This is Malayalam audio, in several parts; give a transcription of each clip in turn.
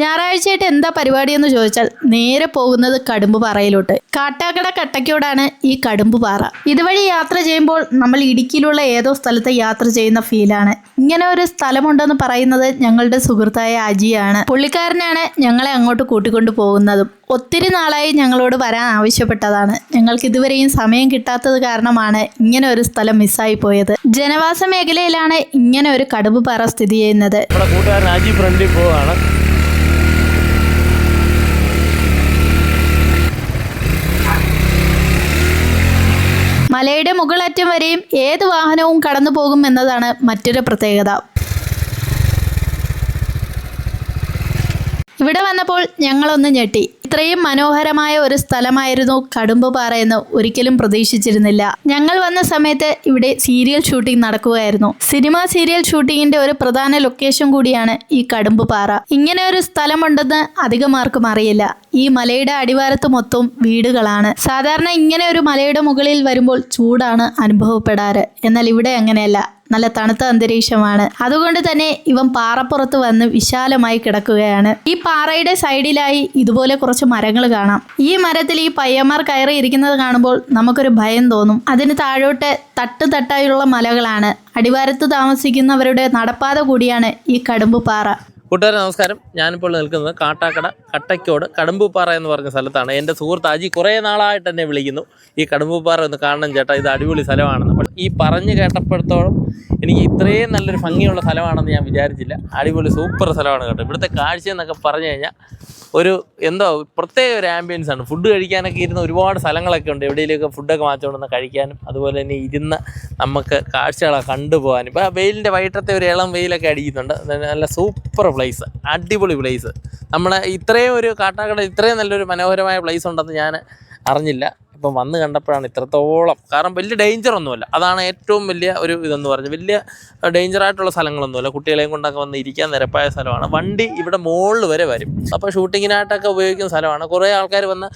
ഞായറാഴ്ചയായിട്ട് എന്താ പരിപാടിയെന്ന് ചോദിച്ചാൽ നേരെ പോകുന്നത് കടുമ്പുപാറയിലോട്ട്. കാട്ടാക്കട കട്ടക്കോടാണ് ഈ കടുമ്പുപാറ. ഇതുവഴി യാത്ര ചെയ്യുമ്പോൾ നമ്മൾ ഇടുക്കിയിലുള്ള ഏതോ സ്ഥലത്ത് യാത്ര ചെയ്യുന്ന ഫീലാണ്. ഇങ്ങനെ ഒരു സ്ഥലമുണ്ടെന്ന് പറയുന്നത് ഞങ്ങളുടെ സുഹൃത്തായ അജിയാണ്. പുള്ളിക്കാരനാണ് ഞങ്ങളെ അങ്ങോട്ട് കൂട്ടിക്കൊണ്ടു പോകുന്നതും. ഒത്തിരി നാളായി ഞങ്ങളോട് വരാൻ ആവശ്യപ്പെട്ടതാണ്. ഞങ്ങൾക്ക് ഇതുവരെയും സമയം കിട്ടാത്തത് കാരണമാണ് ഇങ്ങനെ ഒരു സ്ഥലം മിസ്സായി പോയത്. ജനവാസ മേഖലയിലാണ് ഇങ്ങനെ ഒരു കടുമ്പുപാറ സ്ഥിതി ചെയ്യുന്നത്. മലയുടെ മുകളറ്റം വരെയും ഏത് വാഹനവും കടന്നു പോകും എന്നതാണ് മറ്റൊരു പ്രത്യേകത. ഇവിടെ വന്നപ്പോൾ ഞങ്ങളൊന്ന് ഞെട്ടി. ഇത്രയും മനോഹരമായ ഒരു സ്ഥലമായിരുന്നു കടുമ്പുപാറ എന്ന് ഒരിക്കലും പ്രതീക്ഷിച്ചിരുന്നില്ല. ഞങ്ങൾ വന്ന സമയത്ത് ഇവിടെ സീരിയൽ ഷൂട്ടിംഗ് നടക്കുകയായിരുന്നു. സിനിമ സീരിയൽ ഷൂട്ടിങ്ങിന്റെ ഒരു പ്രധാന ലൊക്കേഷൻ കൂടിയാണ് ഈ കടുമ്പുപാറ. ഇങ്ങനെ ഒരു സ്ഥലമുണ്ടെന്ന് അധികം ആർക്കും അറിയില്ല. ഈ മലയുടെ അടിവാരത്ത് മൊത്തം വീടുകളാണ്. സാധാരണ ഇങ്ങനെ ഒരു മലയുടെ മുകളിൽ വരുമ്പോൾ ചൂടാണ് അനുഭവപ്പെടാറ്. എന്നാൽ ഇവിടെ അങ്ങനെയല്ല, നല്ല തണുത്ത അന്തരീക്ഷമാണ്. അതുകൊണ്ട് തന്നെ ഇവൻ പാറപ്പുറത്ത് വന്ന് വിശാലമായി കിടക്കുകയാണ്. ഈ പാറയുടെ സൈഡിലായി ഇതുപോലെ കുറച്ച് മരങ്ങൾ കാണാം. ഈ മരത്തിൽ ഈ പയ്യന്മാർ കയറി ഇരിക്കുന്നത് കാണുമ്പോൾ നമുക്കൊരു ഭയം തോന്നും. അതിന് താഴോട്ട് തട്ടായുള്ള മലകളാണ്. അടിവാരത്ത് താമസിക്കുന്നവരുടെ നടപ്പാത കൂടിയാണ് ഈ കടുമ്പുപാറ. കൂട്ടുകാരെ നമസ്കാരം. ഞാനിപ്പോൾ നിൽക്കുന്നത് കാട്ടാക്കട കട്ടക്കോട് കടുമ്പുപാറ എന്ന് പറഞ്ഞ സ്ഥലത്താണ്. എൻ്റെ സുഹൃത്ത് അജി കുറേ നാളായിട്ട് എന്നെ വിളിക്കുന്നു, ഈ കടുമ്പുപാറ ഒന്ന് കാണണം ചേട്ടാ, ഇത് അടിപൊളി സ്ഥലമാണെന്ന്. അപ്പോൾ ഈ പറഞ്ഞു കേട്ടപ്പോഴത്തോളം എനിക്ക് ഇത്രയും നല്ലൊരു ഭംഗിയുള്ള സ്ഥലമാണെന്ന് ഞാൻ വിചാരിച്ചില്ല. അടിപൊളി സൂപ്പർ സ്ഥലമാണ് കേട്ടോ. ഇവിടുത്തെ കാഴ്ച എന്നൊക്കെ പറഞ്ഞു കഴിഞ്ഞാൽ ഒരു എന്തോ പ്രത്യേക ഒരു ആംബിയൻസ് ആണ്. ഫുഡ് കഴിക്കാനൊക്കെ ഇരുന്ന ഒരുപാട് സ്ഥലങ്ങളൊക്കെ ഉണ്ട്. എവിടെയെങ്കിലുമൊക്കെ ഫുഡൊക്കെ മാറ്റിക്കൊണ്ടുവന്ന് കഴിക്കാനും അതുപോലെ തന്നെ ഇരുന്ന് നമുക്ക് കാഴ്ചകളൊക്കെ കണ്ടുപോകാനും. ഇപ്പോൾ വെയിലിൻ്റെ വൈകിട്ടത്തെ ഒരു ഇളം വെയിലൊക്കെ അടിക്കുന്നുണ്ട്. നല്ല സൂപ്പർ പ്ലേസ്, അടിപൊളി പ്ലേസ്. നമ്മളെ ഇത്രയും ഒരു കാട്ടാക്കട ഇത്രയും നല്ലൊരു മനോഹരമായ പ്ലേസ് ഉണ്ടെന്ന് ഞാൻ അറിഞ്ഞില്ല. ഇപ്പം വന്ന് കണ്ടപ്പോഴാണ് ഇത്രത്തോളം. കാരണം വലിയ ഡേഞ്ചറൊന്നുമല്ല, അതാണ് ഏറ്റവും വലിയ ഒരു ഇതെന്ന് പറഞ്ഞാൽ. വലിയ ഡേഞ്ചറായിട്ടുള്ള സ്ഥലങ്ങളൊന്നുമല്ല. കുട്ടികളെയും കൊണ്ടൊക്കെ വന്ന് ഇരിക്കാൻ നിരപ്പായ സ്ഥലമാണ്. വണ്ടി ഇവിടെ മുകളിൽ വരെ വരും. അപ്പോൾ ഷൂട്ടിങ്ങിനായിട്ടൊക്കെ ഉപയോഗിക്കുന്ന സ്ഥലമാണ്. കുറേ ആൾക്കാർ വന്ന്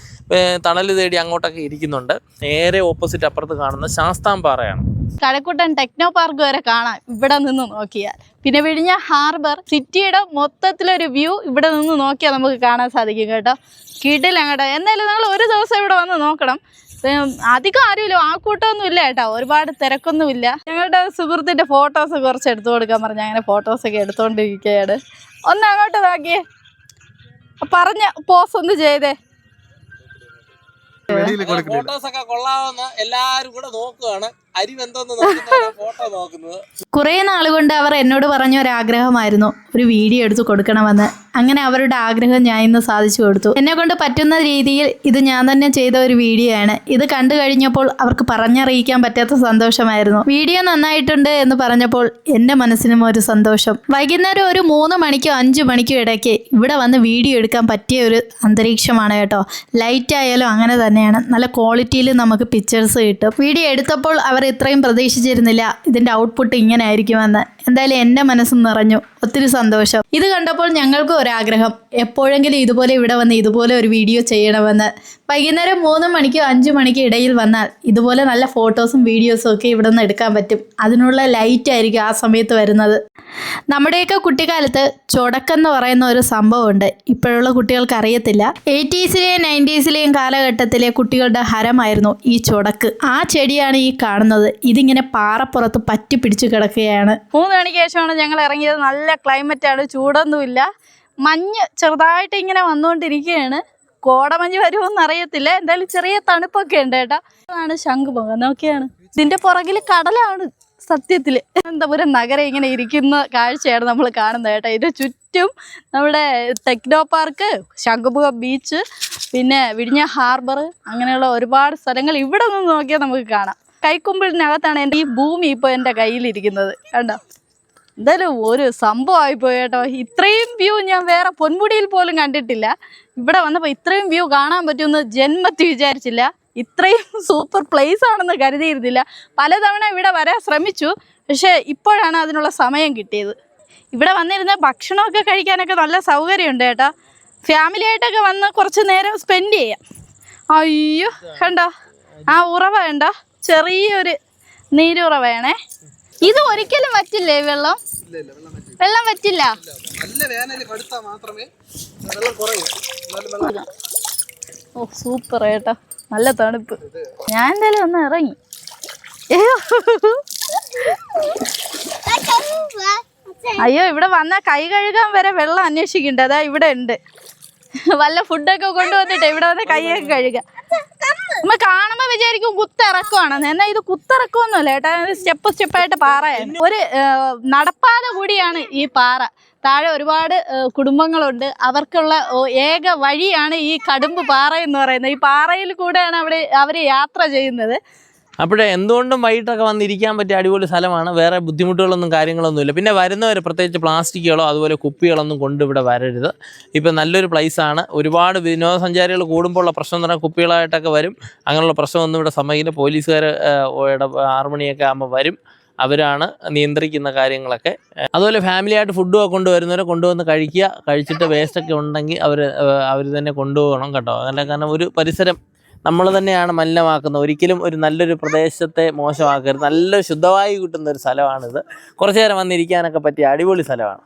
തണൽ തേടി അങ്ങോട്ടൊക്കെ ഇരിക്കുന്നുണ്ട്. നേരെ ഓപ്പോസിറ്റ് അപ്പുറത്ത് കാണുന്ന ശാസ്താംപാറയാണ്. കഴക്കൂട്ടൻ ടെക്നോ പാർക്ക് വരെ കാണാം ഇവിടെ നിന്ന് നോക്കിയാൽ. പിന്നെ വിഴിഞ്ഞ ഹാർബർ സിറ്റിയുടെ മൊത്തത്തിലൊരു വ്യൂ ഇവിടെ നിന്ന് നോക്കിയാൽ നമുക്ക് കാണാൻ സാധിക്കും കേട്ടോ. കിടിലം കേട്ടോ. എന്തായാലും നിങ്ങൾ ഒരു ദിവസം ഇവിടെ വന്ന് നോക്കണം. അധികം ആരുമില്ല, ആൾക്കൂട്ടമൊന്നും ഇല്ല കേട്ടോ, ഒരുപാട് തിരക്കൊന്നുമില്ല. ഞങ്ങളുടെ സുഹൃത്തിൻ്റെ ഫോട്ടോസ് കുറച്ച് എടുത്തു കൊടുക്കാൻ പറഞ്ഞു. അങ്ങനെ ഫോട്ടോസൊക്കെ എടുത്തുകൊണ്ടിരിക്കുകയാണ്. ഒന്ന് അങ്ങോട്ട് നോക്കിയേ, പറഞ്ഞ പോസ് ഒന്ന് ചെയ്തേ. ഫോട്ടോസൊക്കെ കൊള്ളാവുന്ന എല്ലാവരും കൂടെ നോക്കുകയാണ്. കുറേ നാളുകൊണ്ട് അവർ എന്നോട് പറഞ്ഞ ഒരാഗ്രഹമായിരുന്നു ഒരു വീഡിയോ എടുത്ത് കൊടുക്കണമെന്ന്. അങ്ങനെ അവരുടെ ആഗ്രഹം ഞാൻ ഇന്ന് സാധിച്ചു കൊടുത്തു. എന്നെ കൊണ്ട് പറ്റുന്ന രീതിയിൽ ഇത് ഞാൻ തന്നെ ചെയ്ത ഒരു വീഡിയോ ആണ്. ഇത് കണ്ടു കഴിഞ്ഞപ്പോൾ അവർക്ക് പറഞ്ഞറിയിക്കാൻ പറ്റാത്ത സന്തോഷമായിരുന്നു. വീഡിയോ നന്നായിട്ടുണ്ട് എന്ന് പറഞ്ഞപ്പോൾ എൻ്റെ മനസ്സിനും ഒരു സന്തോഷം. വൈകുന്നേരം ഒരു 3 മണിക്കോ 5 മണിക്കോ ഇടയ്ക്ക് ഇവിടെ വന്ന് വീഡിയോ എടുക്കാൻ പറ്റിയ ഒരു അന്തരീക്ഷമാണ് കേട്ടോ. ലൈറ്റ് ആയാലും അങ്ങനെ തന്നെയാണ്, നല്ല ക്വാളിറ്റിയിൽ നമുക്ക് പിക്ചേഴ്സ് കിട്ടും. വീഡിയോ എടുത്തപ്പോൾ അവർ ഇത്രയും പ്രതീക്ഷിച്ചിരുന്നില്ല ഇതിൻ്റെ ഔട്ട്പുട്ട് ഇങ്ങനെ ആയിരിക്കുമെന്ന്. എന്തായാലും എൻ്റെ മനസ്സും നിറഞ്ഞു, ഒത്തിരി സന്തോഷം. ഇത് കണ്ടപ്പോൾ ഞങ്ങൾക്കും ഒരാഗ്രഹം, എപ്പോഴെങ്കിലും ഇതുപോലെ ഇവിടെ വന്ന് ഇതുപോലെ ഒരു വീഡിയോ ചെയ്യണമെന്ന്. വൈകുന്നേരം 3 മണിക്കോ 5 മണിക്കോ ഇടയിൽ വന്നാൽ ഇതുപോലെ നല്ല ഫോട്ടോസും വീഡിയോസും ഒക്കെ ഇവിടെ നിന്ന് എടുക്കാൻ പറ്റും. അതിനുള്ള ലൈറ്റ് ആയിരിക്കും ആ സമയത്ത് വരുന്നത്. നമ്മുടെയൊക്കെ കുട്ടിക്കാലത്ത് ചൊടക്കെന്ന് പറയുന്ന ഒരു സംഭവമുണ്ട്. ഇപ്പോഴുള്ള കുട്ടികൾക്ക് അറിയത്തില്ല. 80s-ലെയും 90s-ലെയും കാലഘട്ടത്തിലെ കുട്ടികളുടെ ഹരമായിരുന്നു ഈ ചൊടക്ക്. ആ ചെടിയാണ് ഈ കാണുന്നത്. ഇതിങ്ങനെ പാറപ്പുറത്ത് പറ്റി പിടിച്ചു കിടക്കുകയാണ്. 3 മണിക്ക് ശേഷമാണ് ഞങ്ങൾ ഇറങ്ങിയത്. നല്ല ക്ലൈമറ്റാണ്, ചൂടൊന്നുമില്ല. മഞ്ഞ് ചെറുതായിട്ട് ഇങ്ങനെ വന്നുകൊണ്ടിരിക്കുകയാണ്. കോടമഞ്ഞ് വരുമോന്ന് അറിയത്തില്ല, എന്തായാലും ചെറിയ തണുപ്പൊക്കെ ഉണ്ട് കേട്ടോ. അതാണ് ശംഖുമുഖം, നോക്കിയാണ്. ഇതിന്റെ പുറകിൽ കടലാണ്. സത്യത്തിൽ അനന്തപുരം നഗരം ഇങ്ങനെ ഇരിക്കുന്ന കാഴ്ചയാണ് നമ്മൾ കാണുന്നത് കേട്ടോ. ഇതിന് ചുറ്റും നമ്മുടെ ടെക്നോ പാർക്ക്, ശംഖുമുഖം ബീച്ച്, പിന്നെ വിഴിഞ്ഞ ഹാർബർ, അങ്ങനെയുള്ള ഒരുപാട് സ്ഥലങ്ങൾ ഇവിടെ നിന്ന് നോക്കിയാൽ നമുക്ക് കാണാം. കൈക്കുമ്പിളിനകത്താണ് എൻ്റെ ഈ ഭൂമി ഇപ്പോൾ എൻ്റെ കയ്യിലിരിക്കുന്നത് കണ്ടോ. എന്തായാലും ഒരു സംഭവമായിപ്പോയി കേട്ടോ. ഇത്രയും വ്യൂ ഞാൻ വേറെ പൊന്മുടിയിൽ പോലും കണ്ടിട്ടില്ല. ഇവിടെ വന്നപ്പോൾ ഇത്രയും വ്യൂ കാണാൻ പറ്റുമെന്ന് ജന്മത്തിൽ വിചാരിച്ചില്ല. ഇത്രയും സൂപ്പർ പ്ലേസ് ആണെന്ന് കരുതിയിരുന്നില്ല. പലതവണ ഇവിടെ വരാൻ ശ്രമിച്ചു, പക്ഷേ ഇപ്പോഴാണ് അതിനുള്ള സമയം കിട്ടിയത്. ഇവിടെ വന്നിരുന്ന ഭക്ഷണമൊക്കെ കഴിക്കാനൊക്കെ നല്ല സൗകര്യമുണ്ട് കേട്ടോ. ഫാമിലി ആയിട്ടൊക്കെ വന്ന് കുറച്ച് നേരം സ്പെൻഡ് ചെയ്യാം. അയ്യോ കണ്ടോ, ആ ഉറവ കണ്ടോ, ചെറിയൊരു നീരുറവയാണേ. ഇത് ഒരിക്കലും വറ്റില്ലേ വെള്ളം? വെള്ളം പറ്റില്ല. നല്ല വേനൽ കടുത്താ മാത്രമേ വെള്ളം കുറയൂ. ഓ സൂപ്പർ കേട്ടോ, നല്ല തണുപ്പ്. ഞാൻ എന്തായാലും ഒന്ന് ഇറങ്ങി. അയ്യോ, ഇവിടെ വന്നാൽ കൈ കഴുകാൻ വരെ വെള്ളം അന്വേഷിക്കണ്ട. അതാ ഇവിടെ ഉണ്ട്. വല്ല ഫുഡൊക്കെ കൊണ്ടുവന്നിട്ട് ഇവിടെ വന്ന് കൈയൊക്കെ കഴുകാം. നമ്മ കാണുമ്പോ വിചാരിക്കും കുത്തിറക്കുവാണെന്ന്. എന്നാൽ ഇത് കുത്തിറക്കുമൊന്നുമല്ല ഏട്ടാ, സ്റ്റെപ്പായിട്ട് പാറയാണ്. ഒരു നടപ്പാത കൂടിയാണ് ഈ പാറ. താഴെ ഒരുപാട് കുടുംബങ്ങളുണ്ട്. അവർക്കുള്ള ഏക വഴിയാണ് ഈ കടുമ്പ് പാറ എന്ന് പറയുന്നത്. ഈ പാറയിൽ കൂടെയാണ് അവർ യാത്ര ചെയ്യുന്നത്. അപ്പോഴേ എന്തുകൊണ്ടും വൈകിട്ടൊക്കെ വന്നിരിക്കാൻ പറ്റിയ അടിപൊളി സ്ഥലമാണ്. വേറെ ബുദ്ധിമുട്ടുകളൊന്നും കാര്യങ്ങളൊന്നുമില്ല. പിന്നെ വരുന്നവർ പ്രത്യേകിച്ച് പ്ലാസ്റ്റിക്കുകളോ അതുപോലെ കുപ്പികളൊന്നും കൊണ്ടിവിടെ വരരുത്. ഇപ്പം നല്ലൊരു പ്ലേസാണ്. ഒരുപാട് വിനോദസഞ്ചാരികൾ കൂടുമ്പോൾ ഉള്ള പ്രശ്നം എന്ന് പറഞ്ഞാൽ കുപ്പികളായിട്ടൊക്കെ വരും. അങ്ങനെയുള്ള പ്രശ്നമൊന്നും ഇവിടെ സമയമില്ല. പോലീസുകാർ 6 മണിയൊക്കെ ആകുമ്പോൾ വരും. അവരാണ് നിയന്ത്രിക്കുന്ന കാര്യങ്ങളൊക്കെ. അതുപോലെ ഫാമിലിയായിട്ട് ഫുഡൊക്കെ കൊണ്ടുവരുന്നവരെ കൊണ്ടുവന്ന് കഴിച്ചിട്ട് വേസ്റ്റൊക്കെ ഉണ്ടെങ്കിൽ അവർ തന്നെ കൊണ്ടുപോകണം കേട്ടോ. അതല്ല, കാരണം ഒരു പരിസരം നമ്മൾ തന്നെയാണ് മലിനമാക്കുന്നത്. ഒരിക്കലും ഒരു നല്ലൊരു പ്രദേശത്തെ മോശമാക്കരുത്. നല്ല ശുദ്ധവായു കിട്ടുന്ന ഒരു സ്ഥലമാണിത്. കുറച്ചു നേരം വന്നിരിക്കാനൊക്കെ പറ്റിയ അടിപൊളി സ്ഥലമാണ്.